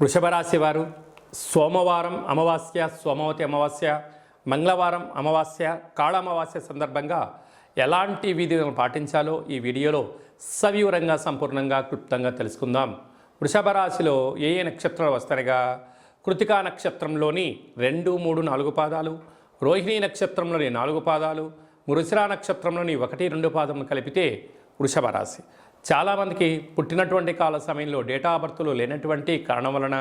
వృషభ రాశి వారు సోమవారం అమావాస్య, సోమవతి అమావాస్య, మంగళవారం అమావాస్య, కాళ అమావాస్య సందర్భంగా ఎలాంటి విధులను పాటించాలో ఈ వీడియోలో సవివరంగా సంపూర్ణంగా క్లుప్తంగా తెలుసుకుందాం. వృషభ రాశిలో ఏ ఏ నక్షత్రాలు వస్తాయిగా కృతికా నక్షత్రంలోని 2, 3, 4 పాదాలు, రోహిణీ నక్షత్రంలోని 4 పాదాలు, మృగశిర నక్షత్రంలోని 1, 2 పాదములు కలిపితే వృషభ రాశి. చాలామందికి పుట్టినటువంటి కాల సమయంలో డేటా ఆఫ్ బర్త్లో లేనటువంటి కారణం వలన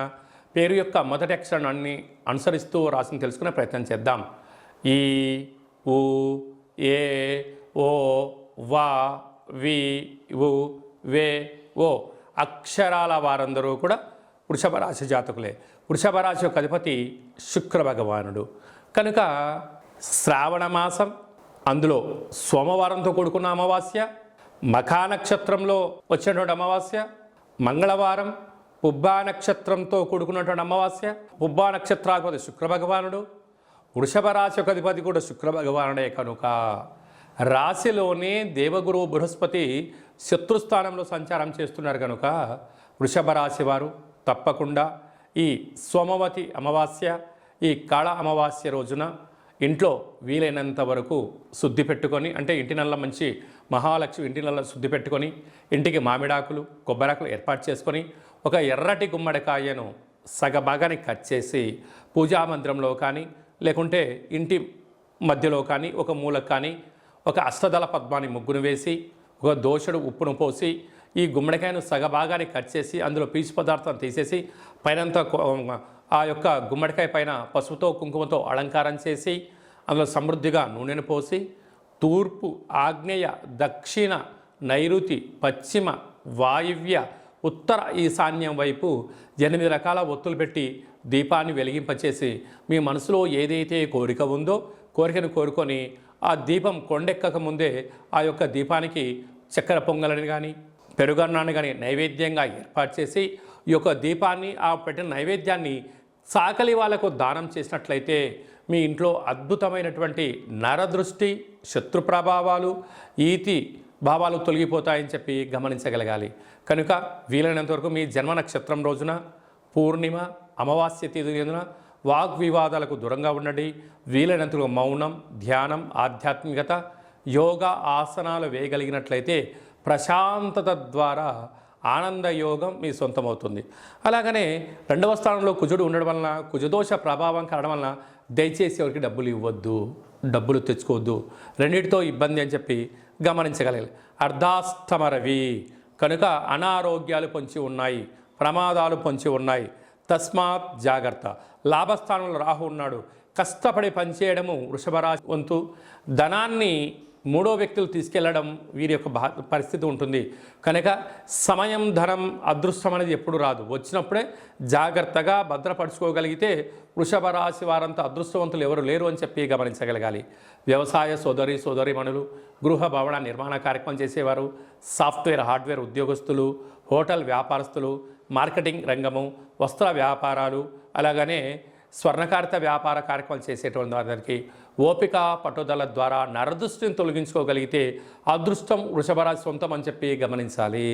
పేరు యొక్క మొదటి అక్షరాన్ని అనుసరిస్తూ రాశిని తెలుసుకునే ప్రయత్నం చేద్దాం. ఈ, ఉ, ఏ, ఓ, వా, వి, ఉ, వే, ఓ అక్షరాల వారందరూ కూడా వృషభ రాశి జాతకులే. వృషభ రాశి యొక్క అధిపతి శుక్ర భగవానుడు కనుక శ్రావణ మాసం, అందులో సోమవారంతో కూడుకున్న అమావాస్య, మఖా నక్షత్రంలో వచ్చినటువంటి అమావాస్య, మంగళవారం పుబ్బా నక్షత్రంతో కూడుకున్నటువంటి అమావాస్య, పుబ్బా నక్షత్రాధిపతి శుక్ర భగవానుడు, వృషభ రాశి యొక్క అధిపతి కూడా శుక్ర భగవానుడే కనుక రాశిలోనే దేవగురువు బృహస్పతి శత్రుస్థానంలో సంచారం చేస్తున్నారు కనుక వృషభ రాశి వారు తప్పకుండా ఈ సోమవతి అమావాస్య, ఈ కాళ అమావాస్య రోజున ఇంట్లో వీలైనంత వరకు శుద్ధి పెట్టుకొని, అంటే ఇంటి నల్ల మంచి మహాలక్ష్మి ఇంటి నల్ల శుద్ధి పెట్టుకొని ఇంటికి మామిడాకులు, కొబ్బరాకులు ఏర్పాటు చేసుకొని ఒక ఎర్రటి గుమ్మడికాయను సగభాగానికి కట్ చేసి పూజా మందిరంలో కానీ లేకుంటే ఇంటి మధ్యలో కానీ ఒక మూలకు కానీ ఒక అష్టదళ పద్మాన్ని ముగ్గును వేసి ఒక దోషుడు ఉప్పును పోసి ఈ గుమ్మడికాయను సగభాగానికి కట్ చేసి అందులో పీచు పదార్థాన్ని తీసేసి పైనంతా ఆ యొక్క గుమ్మడికాయ పైన పసుపుతో కుంకుమతో అలంకారం చేసి అందులో సమృద్ధిగా నూనెను పోసి తూర్పు, ఆగ్నేయ, దక్షిణ, నైరుతి, పశ్చిమ, వాయువ్య, ఉత్తర, ఈశాన్యం వైపు 8 రకాల ఒత్తులు పెట్టి దీపాన్ని వెలిగింపచేసి మీ మనసులో ఏదైతే కోరిక ఉందో కోరికను కోరుకొని ఆ దీపం కొండెక్కక ముందే ఆ యొక్క దీపానికి చక్కెర పొంగలని కానీ పెరుగన్నాన్ని కానీ నైవేద్యంగా ఏర్పాటు చేసి ఈ యొక్క దీపాన్ని ఆ పెట్టిన నైవేద్యాన్ని సాకలి వాళ్ళకు దానం చేసినట్లయితే మీ ఇంట్లో అద్భుతమైనటువంటి నరదృష్టి, శత్రు ప్రభావాలు, ఈతి భావాలు తొలగిపోతాయని చెప్పి గమనించగలగాలి. కనుక వీలైనంత వరకు మీ జన్మ నక్షత్రం రోజున పూర్ణిమ, అమావాస్య తిథిన వాగ్వివాదాలకు దూరంగా ఉండండి. వీలైనంతలో మౌనం, ధ్యానం, ఆధ్యాత్మికత, యోగా ఆసనాలు వేయగలిగినట్లయితే ప్రశాంతత ద్వారా ఆనందయోగం మీ సొంతమవుతుంది. అలాగనే 2వ స్థానంలో కుజుడు ఉండడం వలన కుజదోష ప్రభావం కావడం వలన దయచేసి ఎవరికి డబ్బులు ఇవ్వద్దు, డబ్బులు తెచ్చుకోవద్దు, రెండింటితో ఇబ్బంది అని చెప్పి గమనించగలగాలి. అర్ధాస్తమ రవి కనుక అనారోగ్యాలు పొంచి ఉన్నాయి, ప్రమాదాలు పొంచి ఉన్నాయి. తస్మాత్ జాగ్రత్త. లాభస్థానంలో రాహు ఉన్నాడు. కష్టపడి పనిచేయడము వృషభ రాశి వంతు. ధనాన్ని 3వ వ్యక్తులు తీసుకెళ్లడం వీరి యొక్క పరిస్థితి ఉంటుంది కనుక సమయం, ధనం, అదృష్టం అనేది ఎప్పుడు రాదు. వచ్చినప్పుడే జాగ్రత్తగా భద్రపరుచుకోగలిగితే వృషభ రాశి వారంతా అదృష్టవంతులు ఎవరు లేరు అని చెప్పి గమనించగలగాలి. వ్యవసాయ సోదరీమణులు, గృహ భవన నిర్మాణ కార్యక్రమం చేసేవారు, సాఫ్ట్వేర్, హార్డ్వేర్ ఉద్యోగస్తులు, హోటల్ వ్యాపారస్తులు, మార్కెటింగ్ రంగము, వస్త్ర వ్యాపారాలు, అలాగనే స్వర్ణకారిత వ్యాపార కార్యక్రమాలు చేసేటువంటి వారికి ఓపిక, పట్టుదల ద్వారా నరదృష్టిని తొలగించుకోగలిగితే అదృష్టం వృషభ రాశి సొంతం అని చెప్పి గమనించాలి.